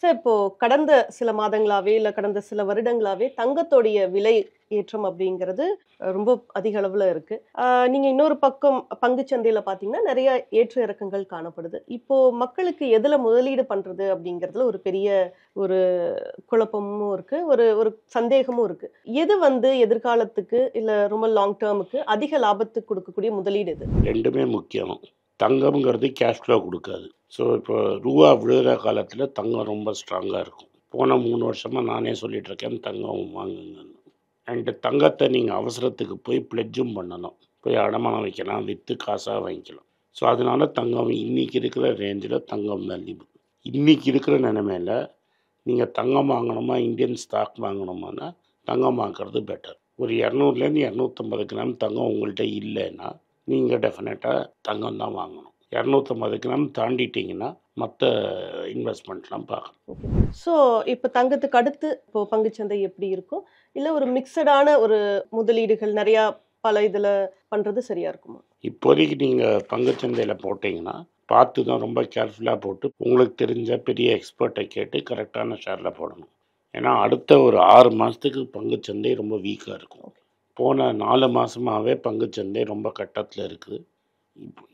Sir இப்போ கடந்த சில மாதங்களாவே, இல்ல கடந்த சில வருடங்களாவே தங்கத்தோடைய விலை ஏற்றம் அப்படிங்கிறது ரொம்ப அதிக அளவுல இருக்கு. நீங்க இன்னொரு பக்கம் பங்குச் சந்தையில பார்த்தீங்கன்னா, நெறைய ஏற்ற இறக்கங்கள் காணப்படுது. இப்போ மக்களுக்கு எதுல முதலீடு பண்றது அப்படிங்கிறதுல ஒரு பெரிய ஒரு குழப்பமும் இருக்கு. ஒரு ஒரு சந்தேகமும் இருக்கு. எது வந்து எதிர்காலத்துக்கு, இல்ல ரொம்ப லாங் டெர்முக்கு அதிக லாபத்துக்கு குடுக்கக்கூடிய முதலீடு எது? 2மே முக்கியம். தங்கம்ங்கிறது கேஷ் ஃப்ளோ குடுக்காது. ஸோ, இப்போ ரூவா விழுற காலத்தில தங்கம் ரொம்ப ஸ்ட்ராங்கா இருக்கும். போன 3 வருஷமா நானே சொல்லிட்டு இருக்கேன், தங்கம் வாங்குங்கன்னு. அண்ட் தங்கத்த நீங்க அவசரத்துக்கு போய் பிளெட்ஜும் பண்ணணும். போய் அடமானம் வைக்கலாம், வித்து காசா வாங்கிக்கலாம். ஸோ, அதனால தங்கம் இன்னைக்கு இருக்கிற ரேஞ்சில தங்கம் தான் லிமிட். இன்னைக்கு இருக்கிற நிலைமையில நீங்க தங்கம் வாங்கணுமா, இந்தியன் ஸ்டாக் வாங்கணுமான்னா, தங்கம் வாங்குறது பெட்டர். ஒரு 200லேருந்து 250 கிராம் தங்கம் உங்கள்ட்ட இல்லைன்னா, நீங்க டெஃபினட்டா தங்கம் தான் வாங்கணும். 250 கிராம் தாண்டிட்டீங்கன்னா, மத்த இன்வெஸ்ட்மெண்ட்லாம் பார்க்கணும். ஓகே. ஸோ, இப்ப தங்கத்துக்கு அடுத்து இப்போ பங்குச்சந்தை எப்படி இருக்கும்? இல்ல ஒரு மிக்ஸடான ஒரு முதலீடுகள் நெறையா பல இதுல பண்றது சரியா இருக்குமா? இப்போதைக்கு நீங்க பங்குச்சந்தையில போட்டீங்கன்னா, பார்த்து தான் ரொம்ப கேர்ஃபுல்லா போட்டு, உங்களுக்கு தெரிஞ்ச பெரிய எக்ஸ்பர்ட்ட கேட்டு கரெக்டான ஷேர்ல போடணும். ஏன்னா, அடுத்த ஒரு 6 மாசத்துக்கு பங்குச்சந்தை ரொம்ப வீக்கா இருக்கும். ஓகே. போன 4 மாசமாவே பங்குச்சந்தை ரொம்ப கட்டத்துல இருக்கு.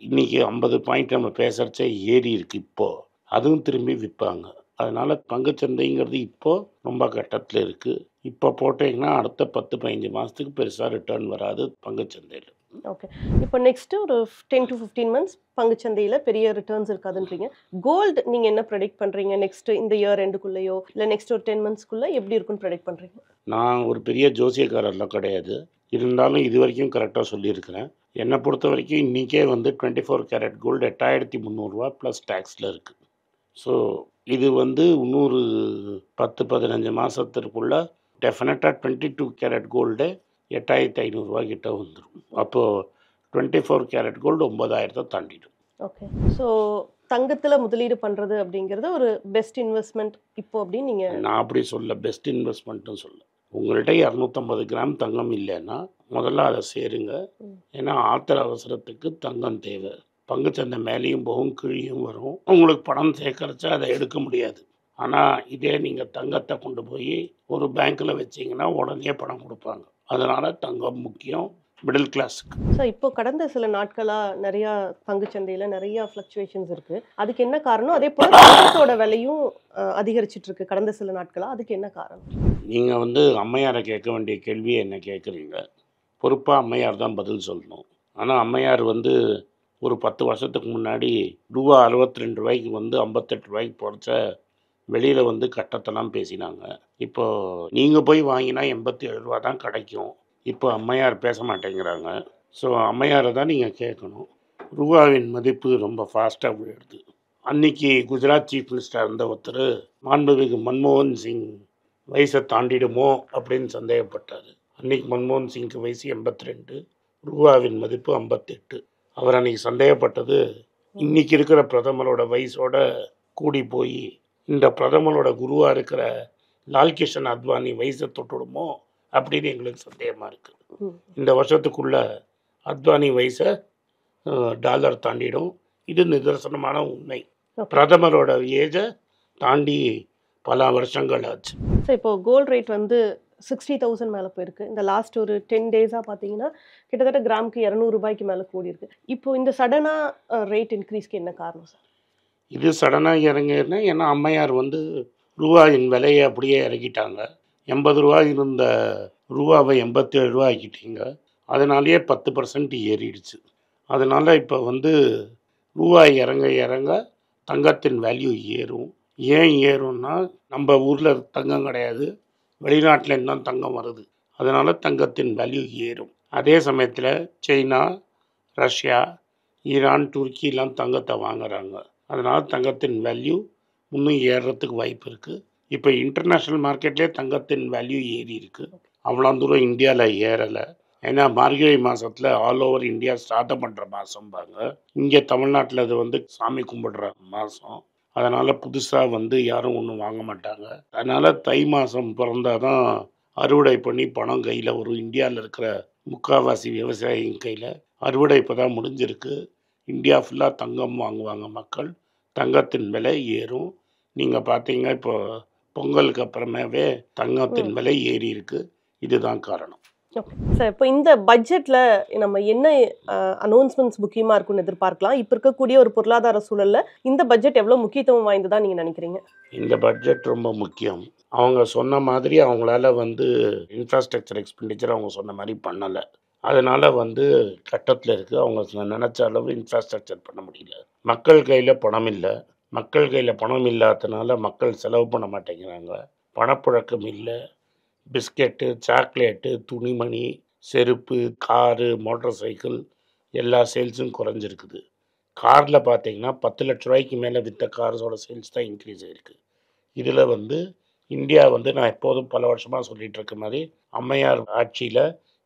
இன்னைக்கு 50 பாயிண்ட் நம்ம பேசுறச்சே ஏறி இருக்கு இப்போ. அதுவும் திரும்பி விற்பாங்க. அதனால பங்குச்சந்தைங்கிறது இப்போ ரொம்ப கட்டத்துல இருக்கு. இப்போ போட்டீங்கன்னா அடுத்த 10, 15 மாசத்துக்கு பெருசா ரிட்டர்ன் வராது பங்குச்சந்தையில. ஓகே. இப்போ நெக்ஸ்ட் ஒரு 10 to 15 மந்த்ஸ் பங்குச்சந்தையில பெரிய ரிட்டர்ன்ஸ் இருக்காதுன்றீங்க. கோல்ட் நீங்க என்ன பிரெடிக்ட் பண்றீங்க? நெக்ஸ்ட் இந்த இயர் எண்டுக்குள்ளயோ, இல்ல நெக்ஸ்ட் ஒரு 10 மந்த்ஸ்க்குள்ள எப்படி இருக்கும்னு பிரெடிக்ட் பண்றீங்க? நான் ஒரு பெரிய ஜோசியக்காரர்லாம் கிடையாது. இருந்தாலும் இதுவரைக்கும் கரெக்ட்டா சொல்லியிருக்கிறேன். என்ன பொறுத்தவரைக்கும் இன்னைக்கே வந்து 24 கேரட் கோல்டு ரூ. 8,300 ப்ளஸ் டாக்ஸ்ல இருக்கு. ஸோ, இது வந்து இன்னொரு 10, 15 மாசத்திற்குள்ள டெஃபினட்டா 22 கேரட் கோல்டே ரூ. 8,500 கிட்ட வந்துரும். அப்போ 24 கேரட் கோல்டு 9,000 தாண்டிடும். ஓகே. ஸோ, தங்கத்துல முதலீடு பண்றது அப்படிங்கிறது ஒரு பெஸ்ட் இன்வெஸ்ட்மென்ட் இப்போ அப்படின்னு நீங்க நான் அப்படி சொல்ல, பெஸ்ட் இன்வெஸ்ட்மெண்ட்டும் சொல்ல. உங்கள்ட்ட 250 கிராம் தங்கம் இல்லைன்னா, முதல்ல அத சேருங்க. ம். ஏன்னா, ஆத்திர அவசரத்துக்கு தங்கம் தேவை. பங்குச்சந்தை மேலேயும் போகும், கீழயும் வரும். உங்களுக்கு பணம் சேர்க்கறச்ச அத எடுக்க முடியாது. ஆனா, இதே நீங்க தங்கத்த கொண்டு போய் ஒரு பேங்க்ல வச்சீங்கன்னா, உடனே பணம் குடுப்பாங்க. அதனால தங்கம் முக்கியம் மிடில் கிளாஸ்க்கு. ஸோ, இப்போ கடந்த சில நாட்களா நெறையா பங்குச்சந்தையில நெறையா ஃப்ளக்சுவேஷன்ஸ் இருக்கு. அதுக்கு என்ன காரணம்? அதேபோல தங்கத்தோட விலையும் அதிகரிச்சுட்டு இருக்கு கடந்த சில நாட்களா. அதுக்கு என்ன காரணம்? நீங்க வந்து அம்மையார கேட்க வேண்டிய கேள்விய என்ன கேட்குறீங்க. பொறுப்பா அம்மையார் தான் பதில் சொல்லணும். ஆனா, அம்மையார் வந்து ஒரு 10 வருஷத்துக்கு முன்னாடி ரூ. 62 வந்து ரூ. 58 போறச்ச வெளியில வந்து கட்டத்தெல்லாம் பேசினாங்க. இப்போ நீங்க போய் வாங்கினா ரூ. 87 தான் கிடைக்கும். இப்போ அம்மையார் பேச மாட்டேங்கிறாங்க. ஸோ, அம்மையார தான் நீங்க கேட்கணும். ரூபாவின் மதிப்பு ரொம்ப ஃபாஸ்ட்டா விழுது. அன்னைக்கு குஜராத் சீஃப் மினிஸ்டரா இருந்த ஒருத்தரு, மாண்புமிகு மன்மோகன் சிங் வயசை தாண்டிடுமோ அப்படின்னு சந்தேகப்பட்டாரு. அன்னைக்கு மன்மோகன் சிங்க்கு வயசு 82, ரூபாவின் மதிப்பு 58. அவர் அன்னைக்கு சந்தேகப்பட்டது, இன்னைக்கு இருக்கிற பிரதமரோட வயசோட கூடி போய் இந்த பிரதமரோட குருவா இருக்கிற லால்கிஷன் அத்வானி வயசை தொட்டுடுமோ அப்படின்னு எங்களுக்கு சந்தேகமா இருக்கு. ம். இந்த வருஷத்துக்குள்ள அத்வானி வயசை டாலர் தாண்டிடும். இது நிதர்சனமான உண்மை. ஓகே. பிரதமரோட ஏஜை தாண்டி பல வருஷங்கள் ஆச்சு. ஸோ, இப்போ கோல்ட் ரேட் வந்து 60,000 மேல போயிருக்கு. இந்த லாஸ்ட் ஒரு 10 டேஸா பார்த்தீங்கன்னா, கிட்டத்தட்ட கிராமுக்கு ரூ. 200 மேல கூடியிருக்கு. இப்போ இந்த சடனா ரேட் இன்க்ரீஸ்க்கு என்ன காரணம் சார்? இது சடனாக இறங்குன்னா, ஏன்னா அம்மையார் வந்து ரூபாயின் விலையை அப்படியே இறக்கிட்டாங்க. ரூ. 80 இருந்த ரூபாவை ரூ. 87 ஆக்கிட்டீங்க. அதனாலேயே 10% ஏறிடுச்சு. அதனால இப்போ வந்து ரூபாய் இறங்க இறங்க தங்கத்தின் வேல்யூ ஏறும். ஏன் ஏறும்னா, நம்ம ஊரில் தங்கம் கிடையாது, வெளிநாட்டிலேருந்து தான் தங்கம் வருது. அதனால தங்கத்தின் வேல்யூ ஏறும். அதே சமயத்தில் சைனா, ரஷ்யா, ஈரான், துருக்கிலாம் தங்கத்தை வாங்குறாங்க. அதனால தங்கத்தின் வேல்யூ இன்னும் ஏறுறதுக்கு வாய்ப்பு இருக்குது. இப்போ இன்டர்நேஷ்னல் மார்க்கெட்லேயே தங்கத்தின் வேல்யூ ஏறி இருக்குது. அவ்வளோ தூரம் இந்தியாவில் ஏறலை. ஏன்னா மார்கழி மாதத்தில் ஆல் ஓவர் இந்தியா ஸ்டார்ட் பண்ணுற மாதம்பாங்க. இங்கே தமிழ்நாட்டில் அது வந்து சாமி கும்பிடுற மாதம். அதனால் புதுசாக வந்து யாரும் ஒன்றும் வாங்க மாட்டாங்க. அதனால் தை மாதம் பிறந்தாதான் அறுவடை பண்ணி பணம் கையில் வரும். இந்தியாவில் இருக்கிற முக்கால்வாசி விவசாயிங்க கையில் அறுவடை இப்போ தான் முடிஞ்சிருக்கு. இந்தியா ஃபுல்லாக தங்கம் வாங்குவாங்க மக்கள். தங்கத்தின் விலை ஏறும். நீங்கள் பார்த்தீங்க இப்போ பொங்கலுக்கு அப்புறமாவே தங்கத்தின் விலை ஏறி இருக்கு. இதுதான் காரணம். சார், இப்போ இந்த பட்ஜெட்ல நம்ம என்ன அனௌன்ஸ்மெண்ட்ஸ் முக்கியமா இருக்கும்னு எதிர்பார்க்கலாம்? இப்போ இருக்கக்கூடிய ஒரு பொருளாதார சூழல்ல இந்த பட்ஜெட் எவ்வளவு முக்கியத்துவம் வாய்ந்ததா நீங்க நினைக்கிறீங்க? இந்த பட்ஜெட் ரொம்ப முக்கியம். அவங்க சொன்ன மாதிரி அவங்களால இன்ஃப்ராஸ்ட்ரக்சர் எக்ஸ்பெண்டிச்சர் அவங்க சொன்ன மாதிரி பண்ணலை. அதனால கட்டத்தில் இருக்குது. அவங்க நினச்ச அளவு இன்ஃப்ராஸ்ட்ரக்சர் பண்ண முடியல. மக்கள் கையில் பணம் இல்லை. மக்கள் கையில் பணம் இல்லாததுனால மக்கள் செலவு பண்ண மாட்டேங்கிறாங்க. பணப்புழக்கம் இல்லை. பிஸ்கெட்டு, சாக்லேட்டு, துணிமணி, செருப்பு, காரு, மோட்டார் சைக்கிள் எல்லா சேல்ஸும் குறைஞ்சிருக்குது. காரில் பார்த்தீங்கன்னா 10,00,000 மேலே விற்ற கார்ஸோட சேல்ஸ் தான் இன்க்ரீஸ் ஆகிருக்கு. இதில் இந்தியா நான் எப்போதும் பல வருஷமாக சொல்லிகிட்டு இருக்க மாதிரி அம்மையார் ஆட்சியில்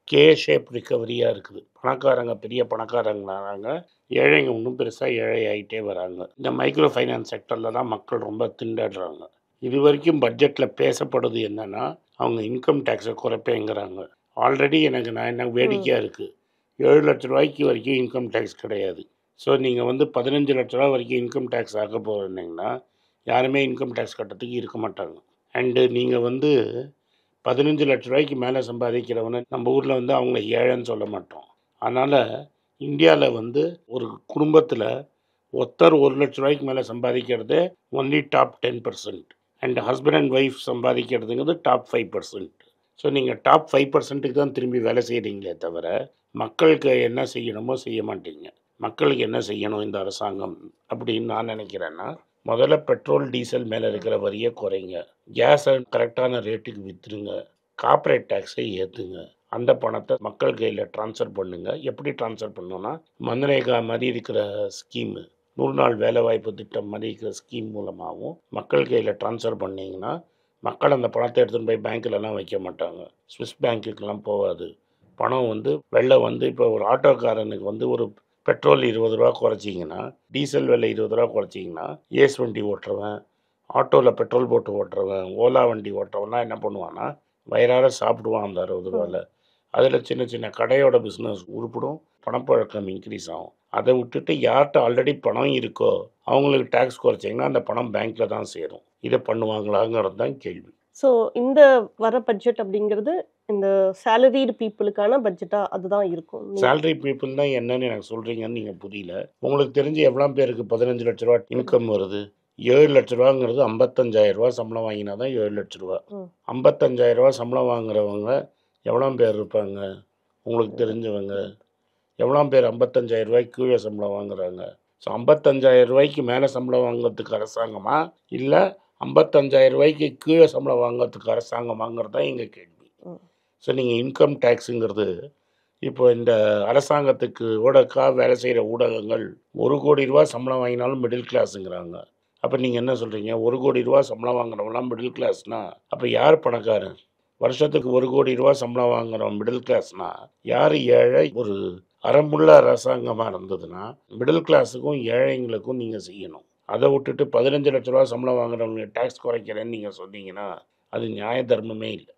கே ஷேப் ரிக்கவரியாக இருக்குது. பணக்காரங்க பெரிய பணக்காரங்களானாங்க, ஏழைங்க இன்னும் பெருசாக ஏழை ஆகிட்டே வராங்க. இந்த மைக்ரோ ஃபைனான்ஸ் செக்டரில் தான் மக்கள் ரொம்ப திண்டாடுறாங்க. இது வரைக்கும் பட்ஜெட்டில் பேசப்படுது என்னென்னா, அவங்க இன்கம் டேக்ஸை குறைப்பேங்கிறாங்க. ஆல்ரெடி எனக்கு வேடிக்கையாக இருக்குது. 7 லட்ச ரூபாய்க்கு வரைக்கும் இன்கம் டேக்ஸ் கிடையாது. ஸோ நீங்கள் 15 லட்ச ரூபா வரைக்கும் இன்கம் டேக்ஸ் ஆக்க போகிறீங்கன்னா யாருமே இன்கம் டேக்ஸ் கட்டுறதுக்கு இருக்க மாட்டாங்க. அண்டு நீங்கள் 15 லட்ச ரூபாய்க்கு மேலே சம்பாதிக்கிறவனை நம்ம ஊரில் அவங்கள ஏழைன்னு சொல்ல மாட்டோம். அதனால் இந்தியாவில் ஒரு குடும்பத்தில் ஒருத்தர் 1 லட்ச ரூபாய்க்கு மேலே சம்பாதிக்கிறது only top 10%. And husband and wife சம்பாதிக்கிறதுங்கிறது டாப் 5%. ஸோ நீங்கள் டாப் 5%க்கு தான் திரும்பி வேலை செய்கிறீங்களே தவிர மக்களுக்கு என்ன செய்யணுமோ செய்ய மாட்டீங்க. மக்களுக்கு என்ன செய்யணும் இந்த அரசாங்கம் அப்படின்னு நான் நினைக்கிறேன்னா, முதல்ல பெட்ரோல் டீசல் மேலே இருக்கிற வரியை குறைங்க, கேஸை கரெக்டான ரேட்டுக்கு விற்றுருங்க, கார்ப்பரேட் டேக்ஸை ஏற்றுங்க, அந்த பணத்தை மக்கள் கையில் ட்ரான்ஸ்ஃபர் பண்ணுங்கள். எப்படி ட்ரான்ஸ்ஃபர் பண்ணோன்னா, மன்ரேகா மாதிரி இருக்கிற ஸ்கீமு, 100 நாள் வேலைவாய்ப்பு திட்டம் மாதிரி இருக்கிற ஸ்கீம் மூலமாகவும் மக்கள் கையில் ட்ரான்ஸ்ஃபர் பண்ணிங்கன்னா மக்கள் அந்த பணத்தை எடுத்துகிட்டு போய் பேங்க்கிலலாம் வைக்க மாட்டாங்க. ஸ்விஸ் பேங்க்குக்கெலாம் போகாது. பணம் வெளில இப்போ ஒரு ஆட்டோக்காரனுக்கு ஒரு பெட்ரோல் 20 ரூபா குறைச்சிங்கன்னா, டீசல் விலை 20 ரூபா குறைச்சிங்கன்னா, ஏஸ் வண்டி ஓட்டுறவன், ஆட்டோவில் பெட்ரோல் போட்டு ஓட்டுறவன், ஓலா வண்டி ஓட்டுறவன்லாம் என்ன பண்ணுவான்னா, வயிறார சாப்பிடுவான் அந்த 60 ரூபாவில். அதில் சின்ன சின்ன கடையோட பிஸ்னஸ் உருப்பிடும், பணப்பழக்கம் இன்க்ரீஸ் ஆகும். அதை விட்டுட்டு யார்கிட்ட ஆல்ரெடி பணம் இருக்கோ அவங்களுக்கு டேக்ஸ் குறைச்சிங்கன்னா அந்த பணம் பேங்க்கில் தான் சேரும். இதை பண்ணுவாங்களாங்கிறது தான் கேள்வி. ஸோ இந்த வர பட்ஜெட் அப்படிங்கிறது இந்த சேலரிடு பீப்புளுக்கான பட்ஜெட்டாக அதுதான் இருக்கும். சேலரி பீப்புள் தான் என்னன்னு எனக்கு சொல்கிறீங்கன்னு நீங்கள் புரியல. உங்களுக்கு தெரிஞ்சு எவ்வளோ பேருக்கு 15 லட்ச ரூபா இன்கம் வருது? 7 லட்ச ரூபாங்கிறது 55,000 ரூபா சம்பளம் வாங்கினா தான் 7 லட்ச ரூபா. 55,000 ரூபா சம்பளம் வாங்குறவங்க எவ்வளோ பேர் இருப்பாங்க உங்களுக்கு தெரிஞ்சவங்க? எவ்வளோ பேர் 55,000 ரூபாய்க்கு கீழே சம்பளம் வாங்குறாங்க? ஸோ 55,000 ரூபாய்க்கு மேலே சம்பளம் வாங்குறதுக்கு அரசாங்கமா, இல்லை 55,000 ரூபாய்க்கு கீழே சம்பளம் வாங்குறதுக்கு அரசாங்கமாங்கிறது தான் எங்கள் கேள்வி. ஸோ நீங்கள் இன்கம் டேக்ஸுங்கிறது இப்போ இந்த அரசாங்கத்துக்கு வேலை செய்கிற ஊடகங்கள் 1 கோடி ரூபா சம்பளம் வாங்கினாலும் மிடில் கிளாஸுங்கிறாங்க. அப்போ நீங்கள் என்ன சொல்கிறீங்க? 1 கோடி ரூபா சம்பளம் வாங்குறவங்களாம் மிடில் கிளாஸ்னா அப்போ யார் பணக்காரன்? வருஷத்துக்கு 1 கோடி ரூபா சம்பளம் வாங்குறவன் மிடில் கிளாஸ்னா யார் ஏழை? ஒரு அறமுள்ள அரசாங்கமாக இருந்ததுன்னா மிடில் கிளாஸுக்கும் ஏழைங்களுக்கும் நீங்கள் செய்யணும். அதை விட்டுட்டு 15 லட்ச ரூபா சம்பளம் வாங்குறவங்க டேக்ஸ் குறைக்கிறேன்னு நீங்கள் சொன்னீங்கன்னா அது நியாய தர்மமே இல்லை.